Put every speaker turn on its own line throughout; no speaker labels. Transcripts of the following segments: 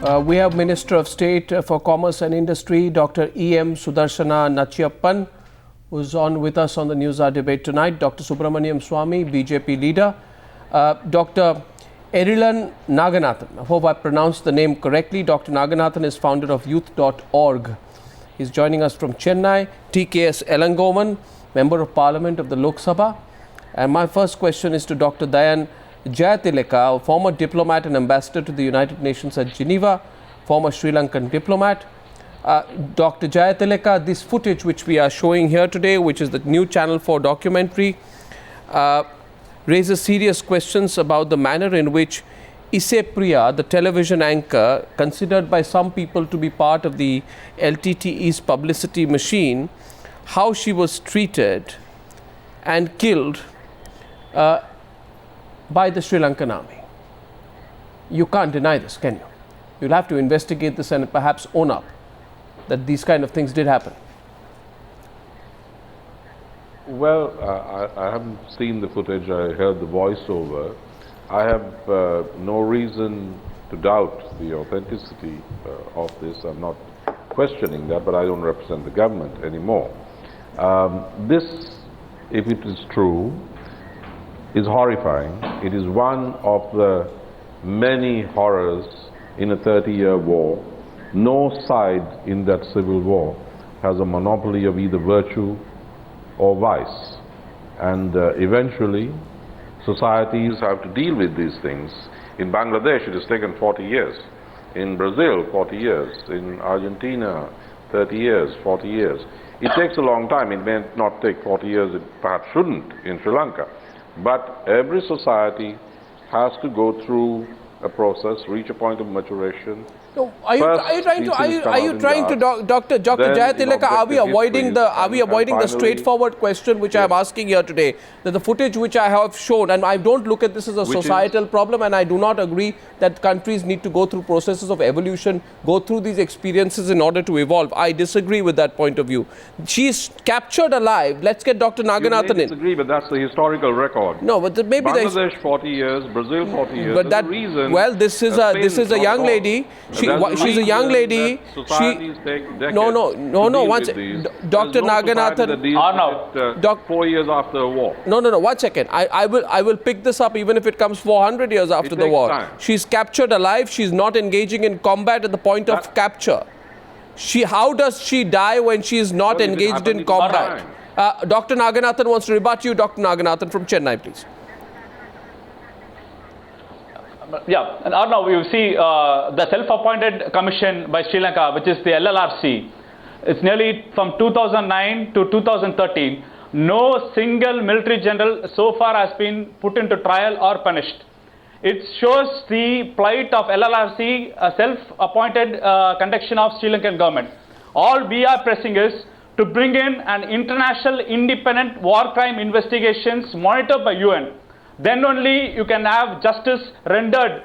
We have Minister of State for Commerce and Industry, Dr. E.M. Sudarsana Natchiappan, who's on with us on the Newshour debate tonight. Dr. Subramanian Swamy, BJP leader. Dr. Ezhilan Naganathan, I hope I pronounced the name correctly. Dr. Naganathan is founder of youth.org. He's joining us from Chennai. TKS Elangovan, Member of Parliament of the Lok Sabha. And my first question is to Dr. Dayan Jayatilleka, a former diplomat and ambassador to the United Nations at Geneva, former Sri Lankan diplomat. Dr. Jayatilleka, this footage which we are showing here today, which is the new Channel 4 documentary, raises serious questions about the manner in which Priya, the television anchor, considered by some people to be part of the LTTE's publicity machine, how she was treated and killed by the Sri Lankan army. You can't deny this, can you? You'll have to investigate this and perhaps own up that these kind of things did happen.
Well, I haven't seen the footage. I heard the voiceover. I have no reason to doubt the authenticity of this. I'm not questioning that, but I don't represent the government anymore. This, if it is true, is horrifying. It is one of the many horrors in a 30-year war. No side in that civil war has a monopoly of either virtue or vice. And eventually, societies have to deal with these things. In Bangladesh, it has taken 40 years. In Brazil, 40 years. In Argentina, 30 years, 40 years. It takes a long time. It may not take 40 years. It perhaps shouldn't in Sri Lanka. But every society has to go through a process, reach a point of maturation.
No, are you trying to, Dr. Jayatilleka, are we avoiding the straightforward question which I am asking here today? That the footage which I have shown, and I don't look at this as a societal problem, and I do not agree that countries need to go through processes of evolution, go through these experiences in order to evolve. I disagree with that point of view. She is captured alive. Let's get Dr. Naganathan in.
I disagree, but that's the historical record.
No, but maybe
Bangladesh 40 years, Brazil 40 years.
But that
reason.
Well, this is a young lady. She's a young lady. No. Once, Dr. Naganathan.
Arnab. 4 years after the war.
No. 1 second. I will pick this up even if it comes 400 years after the war.
Time.
She's captured alive. She's not engaging in combat at the point of capture. How does she die when she is not engaged in combat? Dr. Naganathan wants to rebut you. Dr. Naganathan from Chennai, please.
Yeah, and Arnab, you see the self-appointed commission by Sri Lanka, which is the LLRC, it's nearly from 2009 to 2013. No single military general so far has been put into trial or punished. It shows the plight of LLRC, a self-appointed conduction of Sri Lankan government. All we are pressing is to bring in an international independent war crime investigations monitored by UN. Then only you can have justice rendered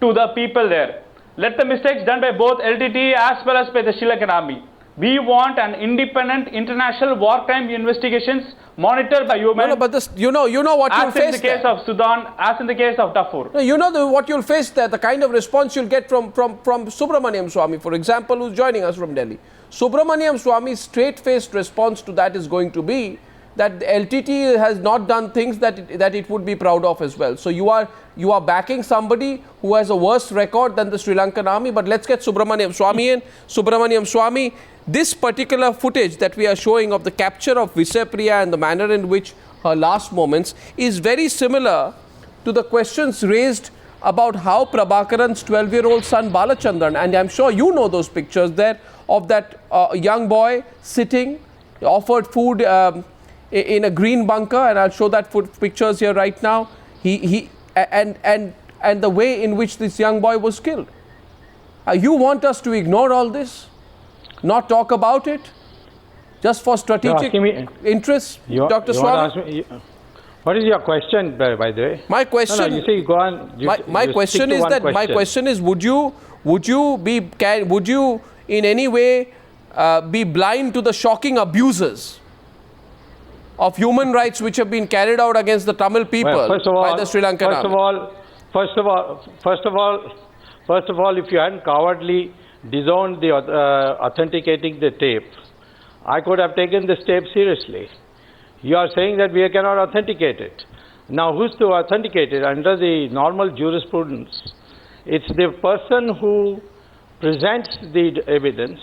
to the people there. Let the mistakes done by both LTT as well as by the Sri Lankan army. We want an independent international war crime investigations monitored by UN.
No, but this, you know what you'll face.
As in the case of Sudan, as in the case of Darfur.
No, you know what you'll face there. The kind of response you'll get from Subramanian Swamy, for example, who's joining us from Delhi. Subramanian Swamy's straight-faced response to that is going to be that the LTT has not done things that it would be proud of as well. So you are backing somebody who has a worse record than the Sri Lankan army. But let's get Subramanian Swamy in. Subramanian Swamy, this particular footage that we are showing of the capture of Priya and the manner in which her last moments is very similar to the questions raised about how Prabhakaran's 12-year-old son Balachandran, and I'm sure you know those pictures there, of that young boy sitting, offered food in a green bunker, and I'll show that pictures here right now. And the way in which this young boy was killed. You want us to ignore all this, not talk about it, just for strategic interests, Dr. Swamy?
What is your question, by the way?
My question.
No, you say go on.
My question is that my question is: would you in any way be blind to the shocking abuses of human rights which have been carried out against the Tamil people by the Sri Lankan army?
First of all, First of all, if you hadn't cowardly disowned the authenticating the tape, I could have taken this tape seriously. You are saying that we cannot authenticate it. Now, who's to authenticate it? Under the normal jurisprudence, it's the person who presents the evidence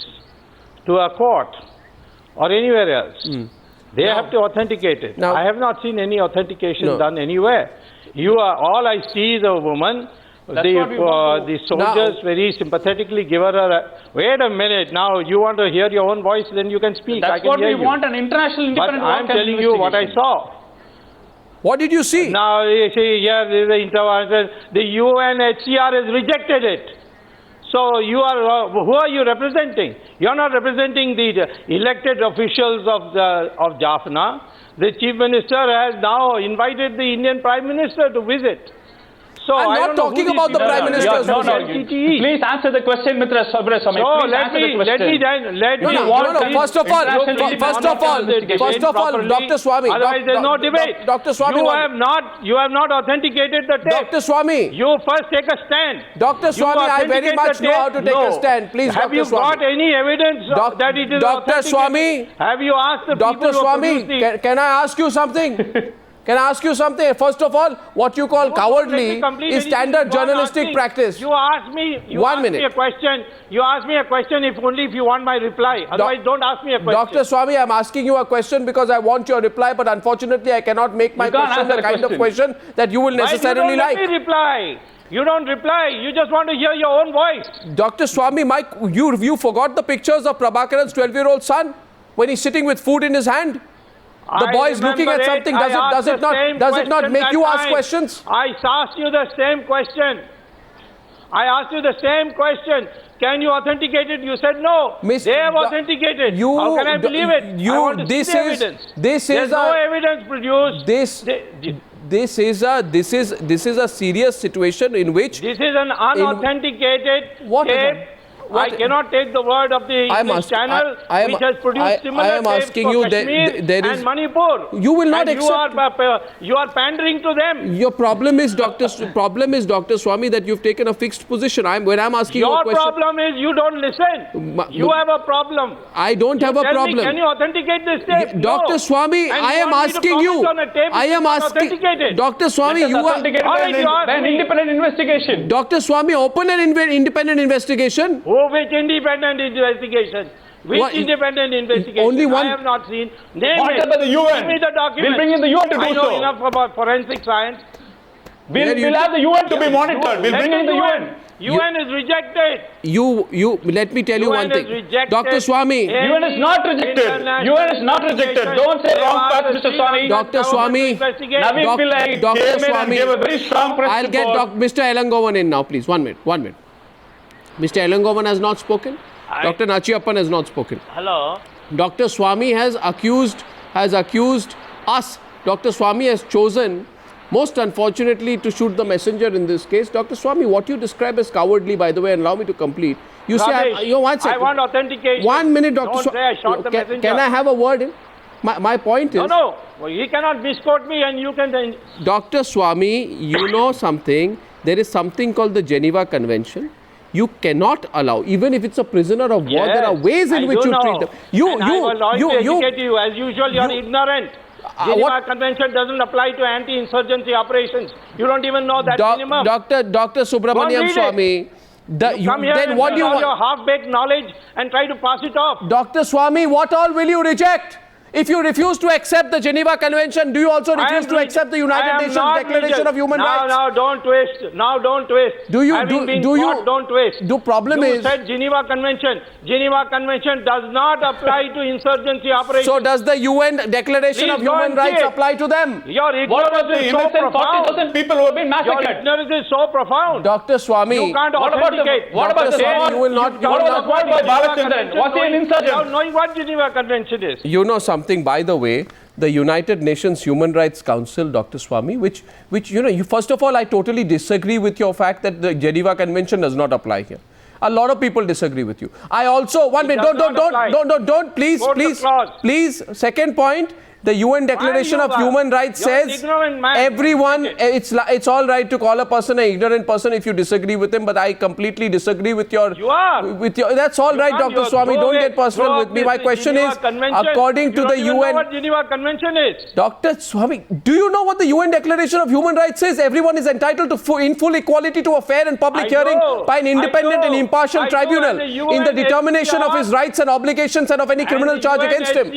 to a court or anywhere else. They have to authenticate it.
Now,
I have not seen any authentication done anywhere. All I see is a woman. The soldiers very sympathetically give her a, wait a minute, now you want to hear your own voice, then you can speak.
That's what we want, an international independent.
But I'm telling you what I saw.
What did you see?
Now you see here there is the intervention. The UNHCR has rejected it. So you are who are you representing? You are not representing the elected officials of Jaffna. The Chief Minister has now invited the Indian Prime Minister to visit. So
I'm not talking about the Prime Minister's
visit.
Please answer the question, Mr. Subramanian.
So let me first of all,
Dr. Swamy.
Otherwise, there's no debate.
Dr. Swamy,
you have not authenticated the tape.
Dr. Swamy,
you first take a stand.
Dr. Swamy, I very much know how to take a stand. Please,
have you got any evidence that it is
Dr. Swamy,
have you asked the
Dr.
people
Swamy, can I ask you something? Can I ask you something? First of all, what you call cowardly is standard journalistic practice.
You asked me, me a question. You asked me a question only if you want my reply. Otherwise, don't ask me a question.
Dr. Swamy, I'm asking you a question because I want your reply, but unfortunately, I cannot make my question the kind of question that you will necessarily like.
Why you don't let me reply? You don't reply. You just want to hear your own voice.
Dr. Swamy, you forgot the pictures of Prabhakaran's 12-year-old son when he's sitting with food in his hand? The boy is looking at something. Does it not make you ask questions?
I asked you the same question. I asked you the same question. Can you authenticate it? You said no. They have authenticated. How can I believe it? I want to see the evidence. There's no evidence produced.
This is a serious situation in which
this is an unauthenticated tape. I cannot take the word of the English channel which has produced similar tapes for Kashmir and Manipur.
You will not accept.
You are pandering to them.
Your problem is, Dr. Swamy, that you've taken a fixed position. When I'm asking you a question.
Your problem is you don't listen. You have a problem.
I don't have a problem.
Can you authenticate this tape?
Dr. Swamy, I am asking you. I am asking. Dr. Swamy, you are.
An independent investigation.
Dr. Swamy, open an independent investigation.
Which independent investigation? Which independent investigation?
Only one.
I have not seen.
What about the UN?
Give me the document.
We'll bring in the UN to do so.
I know enough about forensic science.
We'll have the UN to be monitored. We'll bring in the UN.
UN is rejected.
Let me tell you one thing. Dr. Swamy.
UN is not rejected. UN is not rejected. Don't say wrong facts, Mr. Swamy.
Dr. Swamy.
Naveed Pillai came in and gave a very strong press
I'll get Mr. Elangovan in now, please. 1 minute. Mr. Elangovan has not spoken. Dr. Natchiappan has not spoken.
Hello.
Dr. Swamy has accused us. Dr. Swamy has chosen, most unfortunately, to shoot the messenger in this case. Dr. Swamy, what you describe as cowardly, by the way, and allow me to complete. You say,
I want authentication.
1 minute, Dr.
Don't say I shot the messenger.
Can I have a word in? My point is...
No. Well, he cannot misquote me and you can...
Dr. Swamy, you know something. There is something called the Geneva Convention. You cannot allow, even if it's a prisoner of war, there are ways in which you treat them.
I was going to educate you. As usual, you are ignorant. Geneva Convention doesn't apply to anti-insurgency operations. You don't even know that minimum.
Dr. Subramanian Swamy,
come here and what do you want? Your half-baked knowledge and try to pass it off.
Dr. Swamy, what all will you reject? If you refuse to accept the Geneva Convention, do you also refuse to accept the United Nations Declaration of Human Rights?
Now don't twist. Don't twist. Don't twist.
The problem is...
You said Geneva Convention. Geneva Convention does not apply to insurgency operations.
So does the UN Declaration of Human Rights apply to them?
Your ignorance is so profound.
40,000 people who have been massacred.
Your ignorance is so profound.
Dr. Swamy...
You can't authenticate.
What about the
Swamy, you will not...
What about the point by Balachandran? Was he an insurgent?
Without knowing what Geneva Convention is.
You know something, by the way, the United Nations Human Rights Council, Dr. Swamy, which first of all, I totally disagree with your fact that the Geneva Convention does not apply here. A lot of people disagree with you. I also, 1 minute, don't, please. Second point, The UN Declaration of Human Rights says everyone, it's all right to call a person an ignorant person if you disagree with him, but I completely disagree with your...
You are.
That's all right, Dr. Swamy, don't get personal with me. My question is, according to the UN...
You know what Geneva Convention is?
Dr. Swamy, do you know what the UN Declaration of Human Rights says? Everyone is entitled to in full equality to a fair and public hearing by an independent and impartial tribunal in the determination of his rights and obligations and of any criminal charge against him.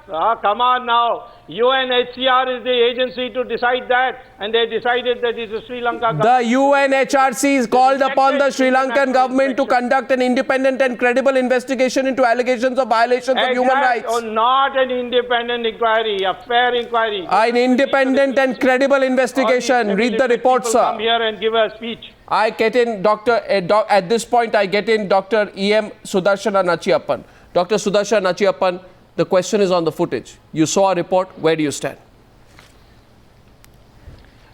Come on now. UNHCR is the agency to decide that, and they decided that it's a Sri Lanka government.
The UNHRC called upon the Sri Lankan government to conduct an independent and credible investigation into allegations of violations of human rights.
Oh, not an independent inquiry, a fair inquiry.
An independent and credible investigation. Read the report, sir.
Come here and give a speech.
I get in, at this point, I get in Dr. E.M. Sudarsana Natchiappan. Dr. Sudarsana Natchiappan, the question is on the footage. You saw a report. Where do you stand?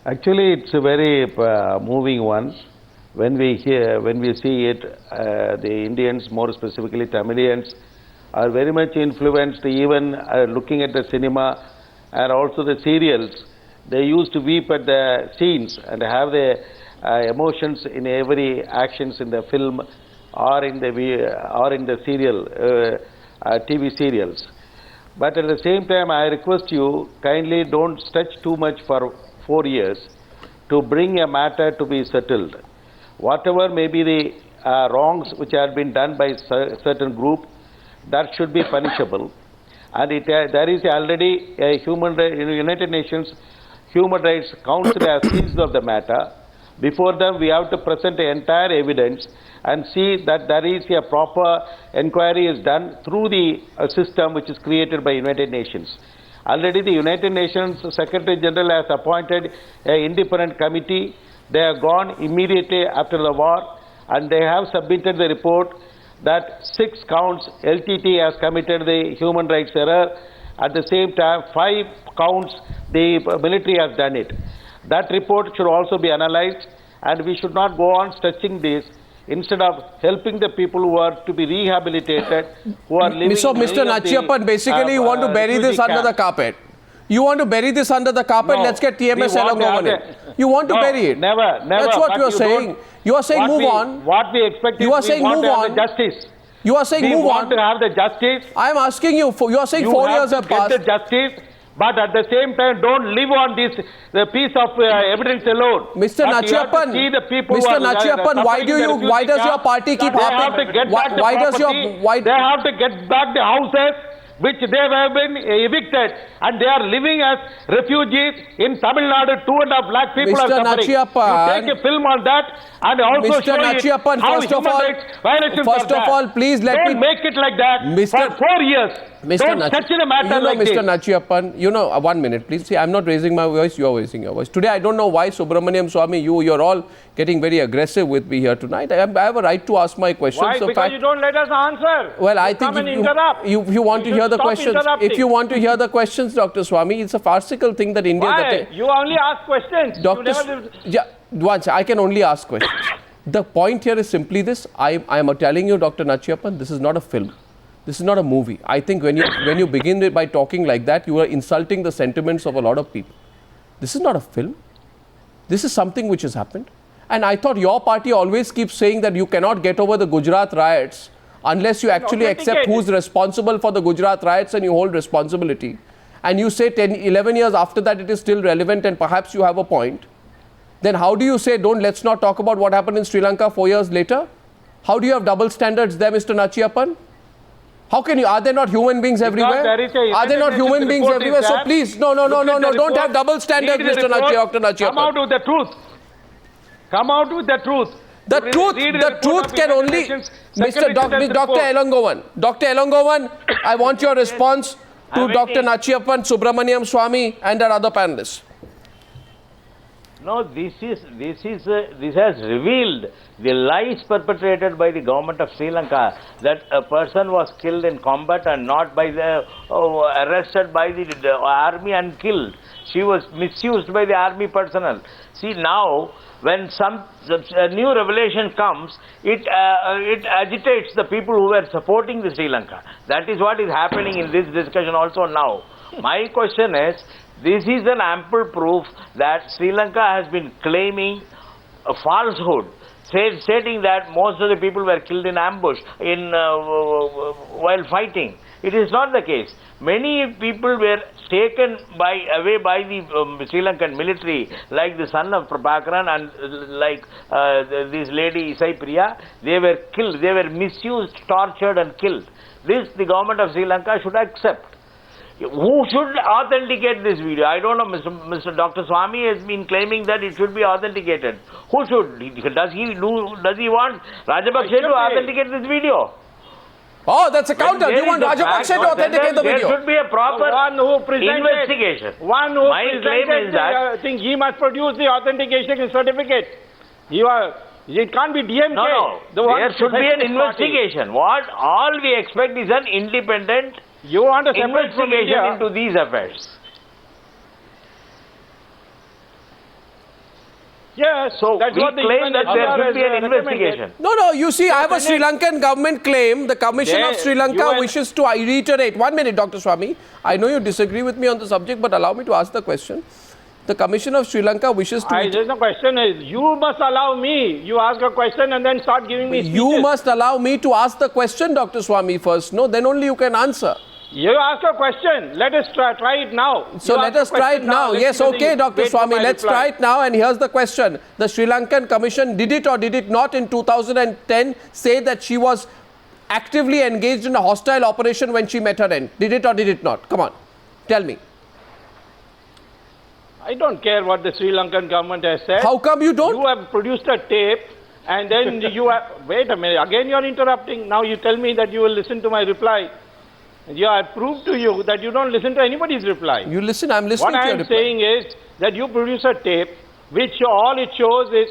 Actually, it's a very moving one. When we see it, the Indians, more specifically Tamilians, are very much influenced. Even looking at the cinema and also the serials, they used to weep at the scenes and have the emotions in every actions in the film or in the serial TV serials. But at the same time, I request you, kindly don't stretch too much for 4 years to bring a matter to be settled. Whatever may be the wrongs which have been done by certain group, that should be punishable. And there is already a United Nations Human Rights Council has seized of the matter. Before them, we have to present the entire evidence and see that there is a proper inquiry is done through the system which is created by United Nations. Already the United Nations Secretary General has appointed an independent committee. They have gone immediately after the war and they have submitted the report that 6 counts LTT has committed the human rights error. At the same time, 5 counts the military has done it. That report should also be analyzed, and we should not go on stretching this instead of helping the people who are to be rehabilitated, who are living...
So, Mr. Natchiappan, basically you want to bury this under the carpet. You want to bury this under the carpet? No, let's get TMS Elangovan in. You want to bury it?
Never.
That's what you are saying. You are saying move on.
What we expect is
you are saying move on.
Justice.
You are saying move on.
We want to have the justice.
I am asking you, you are saying 4 years have passed.
You have to get the justice. But at the same time, don't live on this the piece of evidence alone.
Mr. Natchiappan, why does your party keep harping?
They have to get back the houses which they have been evicted, and they are living as refugees in Tamil Nadu. 2.5 lakh people are suffering. You take a film on that and also
Mr.
show
Natchiappan,
how human rights violations are there.
First of all, please let
Don't make it like that for 4 years. Don't touch in a matter like this.
Mr. Natchiappan, 1 minute, please. See, I'm not raising my voice, you are raising your voice. Today, I don't know why Subramanian Swamy, you're all getting very aggressive with me here tonight. I have a right to ask my questions.
Why? Because you don't let us answer.
Well, I think if you want to hear the questions, if you want to hear the questions, Dr. Swamy, it's a farcical thing that India...
Why? You only ask questions.
I can only ask questions. The point here is simply this. I am telling you, Dr. Natchiappan, this is not a film. This is not a movie. I think when you begin it by talking like that, you are insulting the sentiments of a lot of people. This is not a film. This is something which has happened. And I thought your party always keeps saying that you cannot get over the Gujarat riots unless you actually accept who's responsible for the Gujarat riots and you hold responsibility. And you say 10, 11 years after that it is still relevant and perhaps you have a point. Then how do you say, let's not talk about what happened in Sri Lanka 4 years later? How do you have double standards there, Mr. Natchiappan? How can you? Are there not human beings everywhere? Are there not human beings everywhere? So please, no, don't have double standards, Mr. Natchiappan.
Come out with the truth. Come out with the truth.
The truth can only... Dr. Elangovan, I want your response to Dr. Natchiappan, Subramanian Swamy and our other panelists.
No, this has revealed the lies perpetrated by the government of Sri Lanka that a person was killed in combat and not by the arrested by the army and killed. She was misused by the army personnel. See, now when a new revelation comes, it agitates the people who were supporting the Sri Lanka. That is what is happening in this discussion also now. My question is, this is an ample proof that Sri Lanka has been claiming a falsehood, stating that most of the people were killed in ambush while fighting. It is not the case. Many people were taken away by the Sri Lankan military, like the son of Prabhakaran and like this lady Isai Priya. They were killed. They were misused, tortured and killed. This the government of Sri Lanka should accept. Who should authenticate this video? I don't know. Mr. Dr. Swamy has been claiming that it should be authenticated. Who should? Does he want Rajapaksa to authenticate this video?
Oh, that's a counter. Do you want Rajapaksa to authenticate the video?
There should be a proper investigation.
One who
My claim is that
I think he must produce the authentication certificate. It can't be DMK.
No. There should be an investigation. What all we expect is an independent investigation into these affairs.
Yes,
so
that's
we
what
claim that there should be an investigation.
No, you see, I have a Sri Lankan government claim. The Commission of Sri Lanka wishes to reiterate. 1 minute, Dr. Swamy. I know you disagree with me on the subject, but allow me to ask the question. The Commission of Sri Lanka wishes to...
There's no question. You must allow me. You ask a question and then start giving me speeches.
You must allow me to ask the question, Dr. Swamy, first. No, then only you can answer.
You ask a question. Let us try it now.
So let us try it now. Yes, okay, Dr. Swamy, let's try it now. And here's the question. The Sri Lankan Commission, did it or did it not in 2010 say that she was actively engaged in a hostile operation when she met her end? Did it or did it not? Come on, tell me.
I don't care what the Sri Lankan government has said.
How come you don't?
You have produced a tape and then you have... Wait a minute, again you are interrupting. Now you tell me that you will listen to my reply. I proved to you that you don't listen to anybody's reply.
You listen, I'm listening to your reply.
What I am saying is that you produce a tape which all it shows is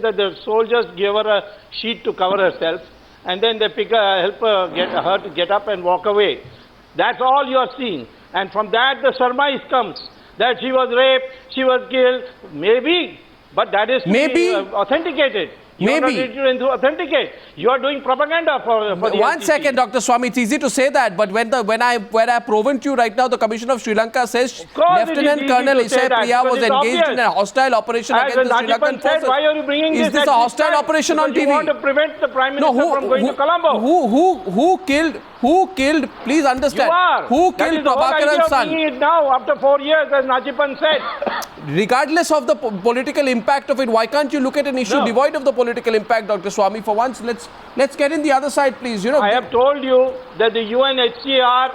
that the soldiers give her a sheet to cover herself and then they help her to get up and walk away. That's all you are seeing. And from that the surmise comes that she was raped, she was killed, maybe, but that is to be authenticated. You are not ready to authenticate. You are doing propaganda for the
One
NCC.
second, Dr. Swamy. It's easy to say that, but when I have proven to you right now, the Commission of Sri Lanka says Lieutenant Colonel Isai Priya was engaged in a hostile operation against the Sri Lankan forces.
Why are you bringing
Is this a hostile operation on TV?
You want to prevent the Prime Minister from going to Colombo.
Who killed, please understand,
you are.
Who killed Prabhakaran's son?
It now, after 4 years, as Natchiappan said.
Regardless of the political impact of it, why can't you look at an issue devoid of the political impact, Dr. Swamy? For once, let's get in the other side, please.
I have told you that the UNHCR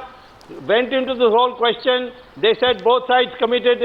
went into the whole question. They said both sides committed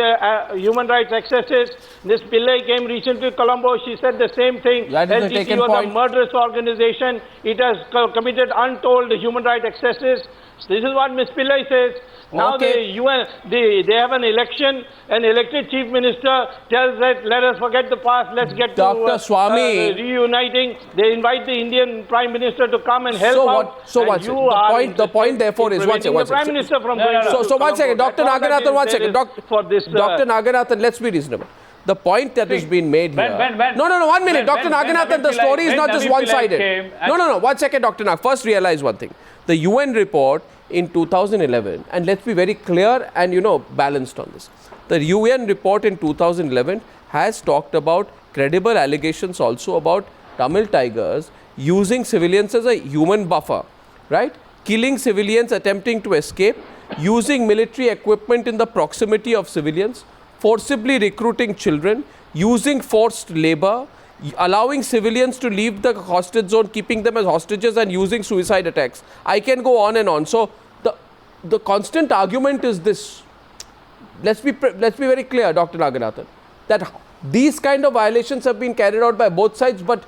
human rights excesses. This Pillai came recently to Colombo. She said the same thing. LTT was a murderous organization. It has committed untold human rights excesses. This is what Ms. Pillai says. Now the UN, they have an election. An elected chief minister tells that let us forget the past. Let's get
Dr. Swamy.
Reuniting. They invite the Indian Prime Minister to come and help out. The point therefore is one second. The Prime Minister from going
so 1 second, Dr. Naganathan, 1 second. Dr. Naganathan, let's be reasonable. The point that has been made here... No, 1 minute. Dr. Naganathan, the story is not just one-sided. No, 1 second, Dr. Nag. First realize one thing. The UN report in 2011, and let's be very clear and balanced on this. The UN report in 2011 has talked about credible allegations also about Tamil Tigers using civilians as a human buffer, right? Killing civilians attempting to escape, using military equipment in the proximity of civilians, forcibly recruiting children, using forced labor, allowing civilians to leave the hostage zone, keeping them as hostages and using suicide attacks. I can go on and on. So the constant argument is this. Let's be very clear, Dr. Naganathan, that these kind of violations have been carried out by both sides, but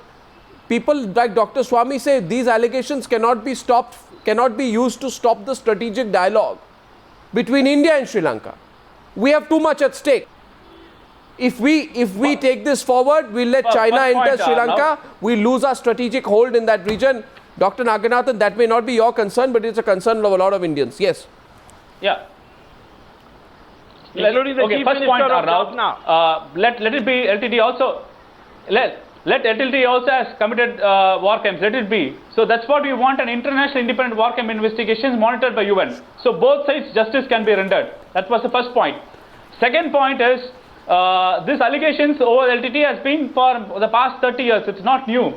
people like Dr. Swamy say these allegations cannot be stopped, cannot be used to stop the strategic dialogue between India and Sri Lanka. We have too much at stake. If we take this forward, we'll let China enter Sri Lanka, we lose our strategic hold in that region. Dr. Naganathan, that may not be your concern, but it's a concern of a lot of Indians. Yes.
Yeah. Okay, first point, Arnab. Let it be LTD also. Let LTT also has committed war crimes, let it be. So that's what we want, an international independent war crime investigations monitored by UN. So both sides justice can be rendered. That was the first point. Second point is, these allegations over LTT has been for the past 30 years, it's not new.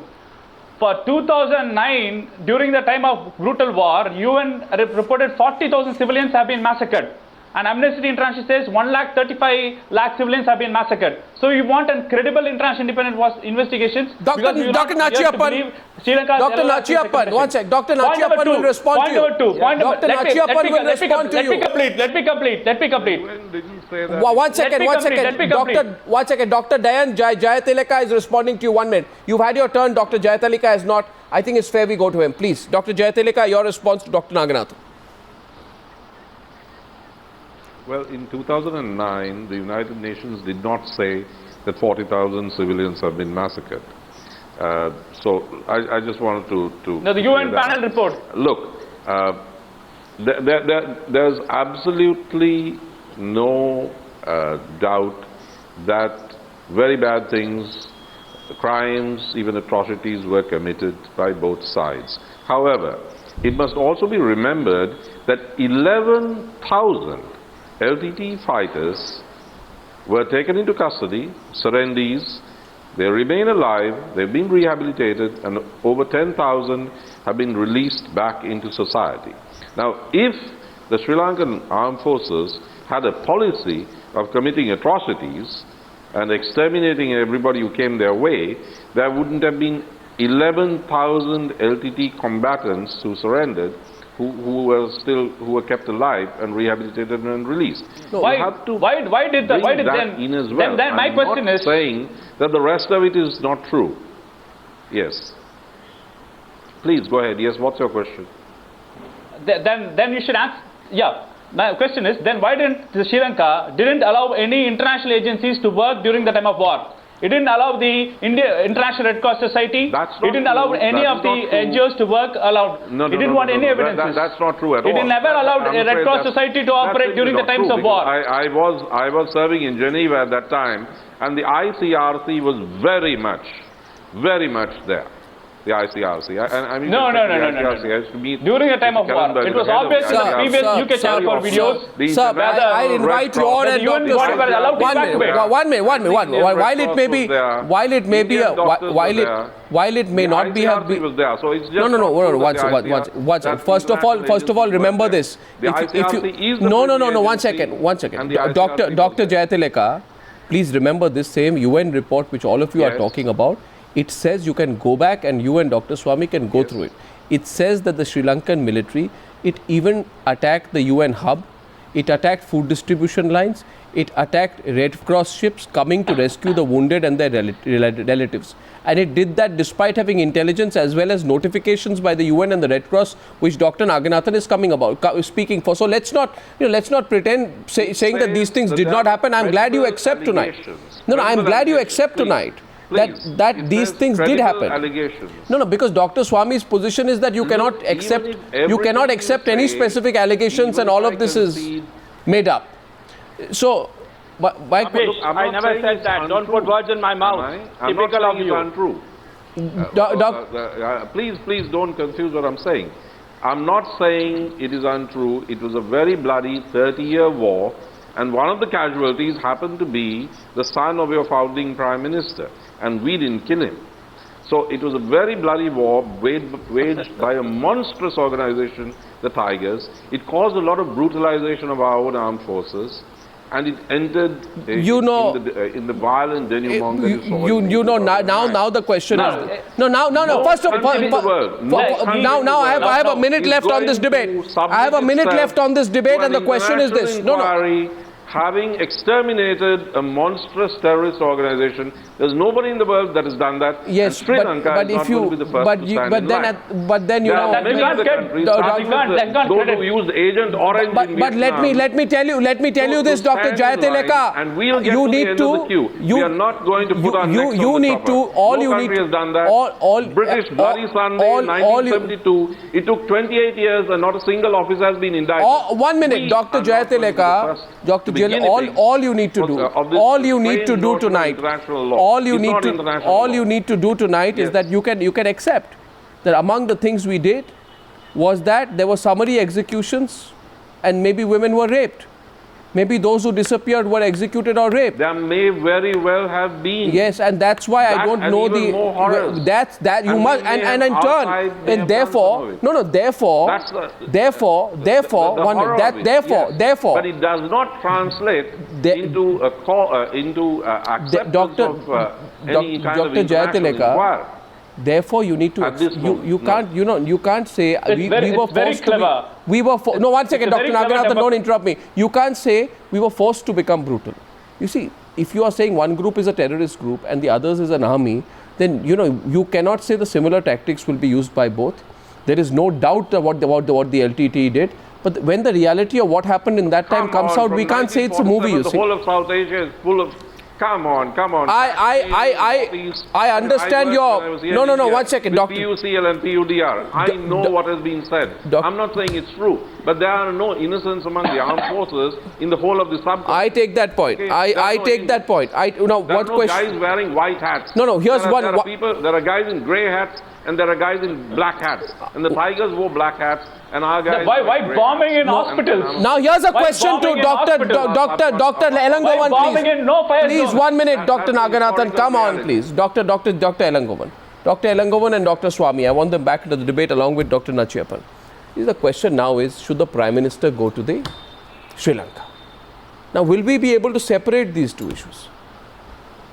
For 2009, during the time of brutal war, UN reported 40,000 civilians have been massacred. And Amnesty International says 1,35,000 civilians have been massacred. So we want a credible international independent investigations.
Dr. Natchiappan, Dr. Natchiappan, one sec. Dr. Natchiappan will respond to you. Dr. Natchiappan will respond to you.
Let me complete.
One second. Dr. Dayan Jayatilleka is responding to you. 1 minute. You've had your turn. Dr. Jayatilleka has not. I think it's fair we go to him. Please, Dr. Jayatilleka, your response to Dr. Naganathan.
Well, in 2009, the United Nations did not say that 40,000 civilians have been massacred. So I just wanted to
no, the UN panel report.
Look, there's absolutely no doubt that very bad things, crimes, even atrocities were committed by both sides. However, it must also be remembered that 11,000 LTT fighters were taken into custody, surrendees. They remain alive, they've been rehabilitated, and over 10,000 have been released back into society. Now, if the Sri Lankan armed forces had a policy of committing atrocities and exterminating everybody who came their way, there wouldn't have been 11,000 LTT combatants who surrendered, who were kept alive and rehabilitated and released.
No, why did then my question is,
saying that the rest of it is not true. Yes. Please go ahead. Yes, what's your question?
Then you should ask. Yeah. My question is, then why didn't Sri Lanka allow any international agencies to work during the time of war? It didn't allow the International Red Cross Society. It didn't allow any of the NGOs to work allowed. It didn't want any evidences.
That's not true at all.
It never allowed a Red Cross Society to operate during the times of war.
I was serving in Geneva at that time, and the ICRC was very much there. The ICRC.
No. During the time of war, it was obvious in the previous UK channel for videos.
Sir, I invite you on and Dr. One minute. While it may not be a no. First of all, remember this. One second. Dr. Jayatilleka, please remember this same UN report which all of you are talking about. It says you can go back and you and Dr. Swamy can go through it. It says that the Sri Lankan military, it even attacked the UN hub, it attacked food distribution lines, it attacked Red Cross ships coming to rescue the wounded and their relatives. And it did that despite having intelligence as well as notifications by the UN and the Red Cross, which Dr. Naganathan is speaking for. So let's not pretend saying that these things did not happen. I'm glad you accept tonight. I'm glad you accept tonight. That these things did happen. No, because Dr. Swamy's position is that you cannot accept any specific allegations and all of this is made up. So,
I never said that. Don't put words in my mouth. Typical of you.
Untrue. Please don't confuse what I'm saying. I'm not saying it is untrue. It was a very bloody 30-year war, and one of the casualties happened to be the son of your founding Prime Minister. And we didn't kill him. So it was a very bloody war waged by a monstrous organization, the Tigers. It caused a lot of brutalization of our own armed forces, and it ended in the violent denouement that you saw.
Now the question is... No. First of all, now I have a minute left on this debate. I have a minute left on this debate and the question is this.
Having exterminated a monstrous terrorist organization, there's nobody in the world that has done that.
Yes,
Sri Lanka is not going to be the first to stand in line. Those who used Agent Orange in Vietnam.
Let me tell you this, Dr. Jayatilleka.
And we'll get to the end of the queue. We are not going to put our necks on the cover. No country has done that. British Bloody Sunday, 1972. It took 28 years and not a single officer has been indicted.
1 minute, Dr. Jayatilleka. Angel, all you need to do, all you need to do tonight, all you need to do tonight is that you can accept that among the things we did was that there were summary executions and maybe women were raped. Maybe those who disappeared were executed or raped.
There may very well have been.
Yes, and that's why I don't know the.
More horrors.
That you must, and in turn, and therefore, therefore, one minute, therefore.
But it does not translate into acceptance of any kind of international inquiry.
Therefore, you need to. You can't say we were forced to. No, 1 second, Dr. Naganathan, don't interrupt me. You can't say we were forced to become brutal. You see, if you are saying one group is a terrorist group and the others is an army, then you cannot say the similar tactics will be used by both. There is no doubt about what the LTT did. But when the reality of what happened in that time comes out, we can't say it's a movie. You see,
the whole of South Asia is full of. Come on.
I understand your. No, 1 second, Doctor.
PUCL and PUDR. I know what has been said. I'm not saying it's true, but there are no innocents among the armed forces in the whole of the subcontinent.
I take that point. Okay? I take that point. What question?
Guys wearing white hats.
Here's one.
There are guys in grey hats and there are guys in black hats. And the Tigers wore black hats. And our guys
why bombing in hospitals?
Now here's a question to Dr. Elangovan, please. 1 minute, Dr. Naganathan, come on, please. Dr. Elangovan. Dr. Elangovan and Dr. Swamy, I want them back to the debate along with Dr. Natchiappan. The question now is, should the Prime Minister go to the Sri Lanka? Now, will we be able to separate these two issues?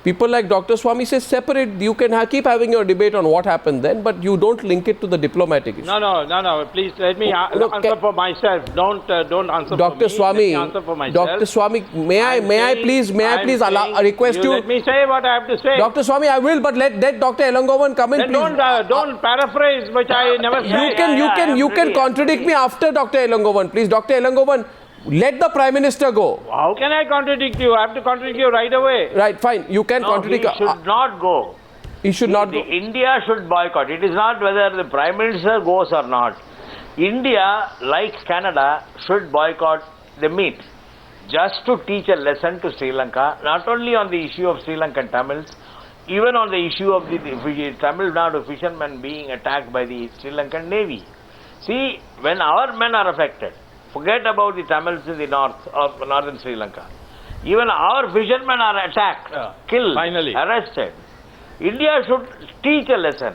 People like Dr. Swamy say separate, you can keep having your debate on what happened then, but you don't link it to the diplomatic issue.
No, please let me answer for myself. Don't answer
Dr.
for me.
Swamy,
Let me answer for myself.
Dr. Swamy, may I please request you?
Let me say what I have to say.
Dr. Swamy, I will, but let Dr. Elangovan come in,
then
please.
Don't paraphrase, which I never said.
You can contradict me after Dr. Elangovan, please. Dr. Elangovan, let the Prime Minister go.
How can I contradict you? I have to contradict you right away.
Right, fine. You can contradict.
He should not go.
He should not go.
India should boycott. It is not whether the Prime Minister goes or not. India, like Canada, should boycott the meat. Just to teach a lesson to Sri Lanka, not only on the issue of Sri Lankan Tamils, even on the issue of the Tamil Nadu fishermen being attacked by the Sri Lankan Navy. See, when our men are affected, forget about the Tamils in the north of northern Sri Lanka. Even our fishermen are attacked, killed, arrested. India should teach a lesson,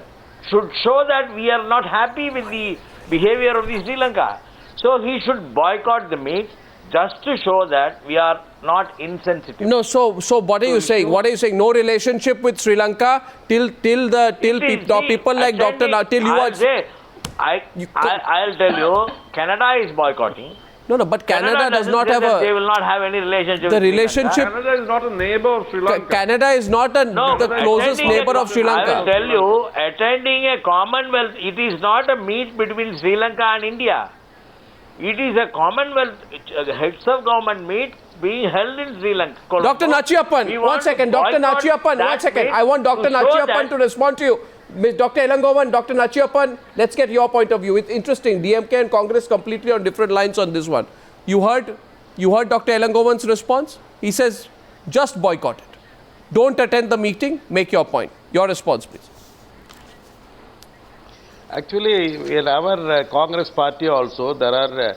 should show that we are not happy with the behavior of the Sri Lanka. So he should boycott the meat just to show that we are not insensitive.
No, so what are you saying? What are you saying? No relationship with Sri Lanka till people like Dr. Till you are.
I'll tell you, Canada is boycotting.
No, but Canada does not have a.
They will not have any relationship.
The relationship.
Canada is not a neighbor of Sri Lanka.
Canada is not the closest neighbor of Sri Lanka.
I will tell you, attending a Commonwealth, it is not a meet between Sri Lanka and India. It is a Commonwealth heads of government meet being held in Sri Lanka.
Dr. Natchiappan, 1 second. Dr. Natchiappan, 1 second. I want Dr. Natchiappan to respond to you. Dr. Elangovan, Dr. Natchiappan, let's get your point of view. It's interesting. DMK and Congress completely on different lines on this one. You heard Dr. Elangovan's response? He says, just boycott it. Don't attend the meeting. Make your point. Your response, please.
Actually, in our Congress party also, there are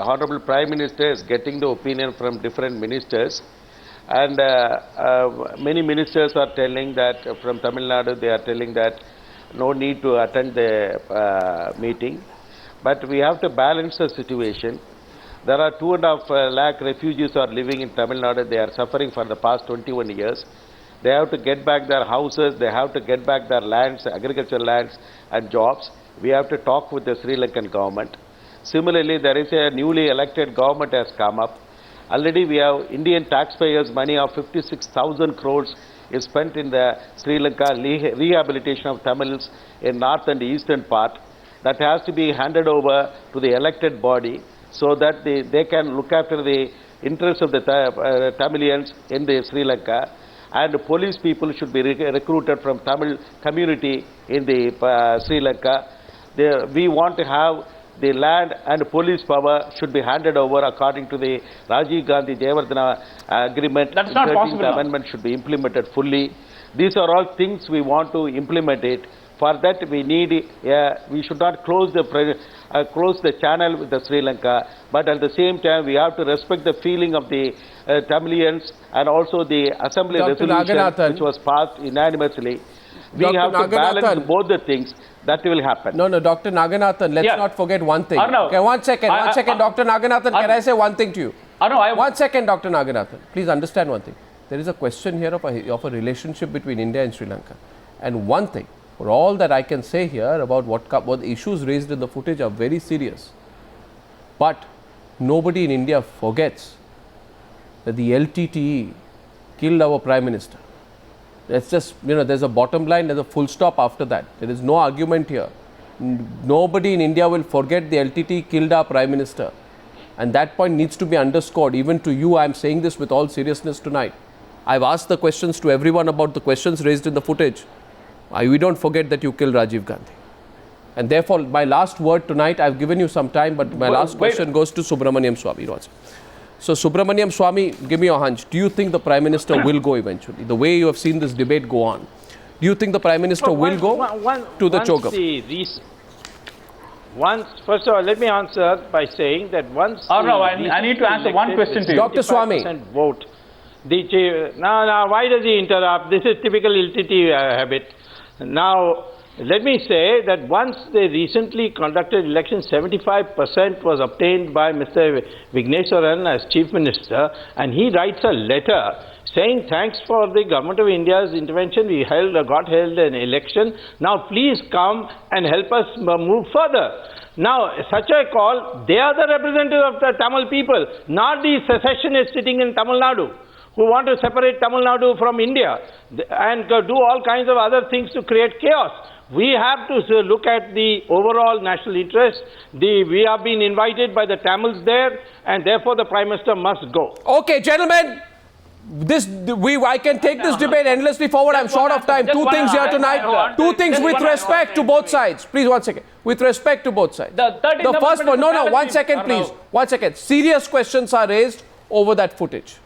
Honorable Prime Ministers getting the opinion from different ministers. And many ministers are telling that from Tamil Nadu, they are telling that no need to attend the meeting. But we have to balance the situation. There are 2.5 lakh refugees are living in Tamil Nadu. They are suffering for the past 21 years. They have to get back their houses. They have to get back their lands, agricultural lands and jobs. We have to talk with the Sri Lankan government. Similarly, there is a newly elected government has come up. Already we have Indian taxpayers' money of 56,000 crores is spent in the Sri Lanka rehabilitation of Tamils in north and eastern part. That has to be handed over to the elected body so that they can look after the interests of the Tamilians in the Sri Lanka. And police people should be recruited from Tamil community in the Sri Lanka. We want to have the land and police power should be handed over according to the Rajiv Gandhi Jayawardena agreement.
That's not
13th
possible now.
amendment should be implemented fully. These are all things we want to implement it. For that we need, we should not close the channel with the Sri Lanka, but at the same time we have to respect the feeling of the Tamilians and also the Assembly
Dr.
resolution
Naganathan.
which was passed unanimously. We
Dr.
have to
Naganathan.
balance both the things. That will happen.
No, Dr. Naganathan, let's
Yeah.
not forget one thing.
Arnab,
Okay, one second, Dr. Naganathan, can I say one thing to you?
Arnab,
One second, Dr. Naganathan. Please understand one thing. There is a question here of a relationship between India and Sri Lanka. And one thing, for all that I can say here about what the issues raised in the footage are very serious. But nobody in India forgets that the LTTE killed our Prime Minister. That's just, there's a bottom line, there's a full stop after that. There is no argument here. Nobody in India will forget the LTTE killed our Prime Minister. And that point needs to be underscored. Even to you, I am saying this with all seriousness tonight. I've asked the questions to everyone about the questions raised in the footage. We don't forget that you killed Rajiv Gandhi. And therefore, my last word tonight, I've given you some time, but my last question goes to Subramanian Swamy. So, Subramanian Swamy, give me your hunch. Do you think the Prime Minister will go eventually? The way you have seen this debate go on, do you think the Prime Minister will go to the CHOGM?
First of all, let me answer by saying that once...
I need to answer one question to you.
Dr. Swamy.
Vote. Now, why does he interrupt? This is typical LTT habit. Now, let me say that once they recently conducted election, 75% was obtained by Mr. Vigneswaran as Chief Minister, and he writes a letter saying, thanks for the Government of India's intervention, we got held an election. Now, please come and help us move further. Now, such a call, they are the representatives of the Tamil people, not the secessionists sitting in Tamil Nadu, who want to separate Tamil Nadu from India and do all kinds of other things to create chaos. We have to look at the overall national interest. We have been invited by the Tamils there, and therefore the Prime Minister must go.
Okay, gentlemen, I can take this debate endlessly forward. I'm short of time. Two things here tonight. Two things with respect to both sides. Please, 1 second. With respect to both sides. The first one, no, 1 second, please. 1 second. Serious questions are raised over that footage.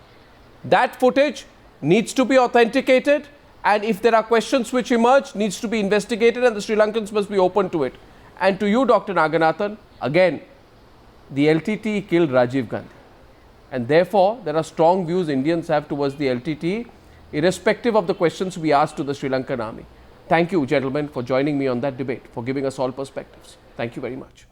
That footage needs to be authenticated, and if there are questions which emerge, needs to be investigated, and the Sri Lankans must be open to it. And to you, Dr. Naganathan, again, the LTTE killed Rajiv Gandhi. And therefore, there are strong views Indians have towards the LTTE, irrespective of the questions we asked to the Sri Lankan army. Thank you, gentlemen, for joining me on that debate, for giving us all perspectives. Thank you very much.